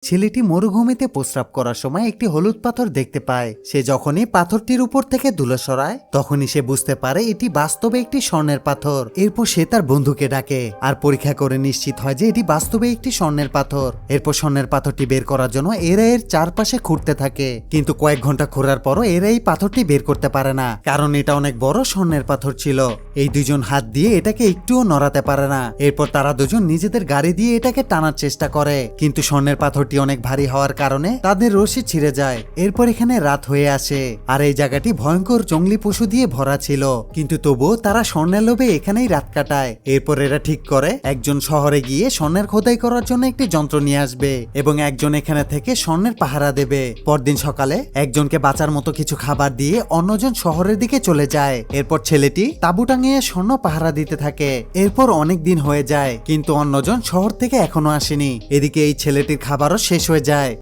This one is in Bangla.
ছেলেটি মরুভূমিতে প্রস্রাব করার সময় একটি হলুদ পাথর দেখতে পায়। সে যখনই পাথরটির উপর থেকে ধুলো সরায় তখনই সে বুঝতে পারে এটি বাস্তবে একটি স্বর্ণের পাথর। এরপর সে তার বন্ধুকে ডাকে আর পরীক্ষা করে নিশ্চিত হয় যে এটি বাস্তবে একটি স্বর্ণের পাথর। এরপর স্বর্ণের পাথরটি বের করার জন্য এরা এর চারপাশে ঘুরতে থাকে, কিন্তু কয়েক ঘন্টা ঘোরার পরও এরা এই পাথরটি বের করতে পারে না, কারণ এটা অনেক বড় স্বর্ণের পাথর ছিল। এই দুজন হাত দিয়ে এটাকে একটুও নড়াতে পারে না। এরপর তারা দুজন নিজেদের গাড়ি দিয়ে এটাকে টানার চেষ্টা করে, কিন্তু স্বর্ণের পাথরটি অনেক ভারী হওয়ার কারণে তাদের রশি ছিঁড়ে যায়। এরপর এখানে রাত হয়ে আসে আর এই জায়গাটি ভয়ঙ্কর জঙ্গলি পশু দিয়ে ভরা ছিল, কিন্তু তবুও তারা স্বর্ণের লোভে এখানেই রাত কাটায়। এরপর এরা ঠিক করে একজন শহরে গিয়ে স্বর্ণের খোদাই করার জন্য একটি যন্ত্র নিয়ে আসবে এবং একজন এখানে থেকে স্বর্ণের পাহারা দেবে। পরদিন সকালে একজনকে বাঁচার মতো কিছু খাবার দিয়ে অন্যজন শহরের দিকে চলে যায়। এরপর ছেলেটি তাঁবু টাঙিয়ে স্বর্ণ পাহারা দিতে থাকে। এরপর অনেক দিন হয়ে যায়, কিন্তু অন্যজন শহর থেকে এখনো আসেনি। এদিকে এই ছেলেটির খাবারও শেষ হয়ে যায়।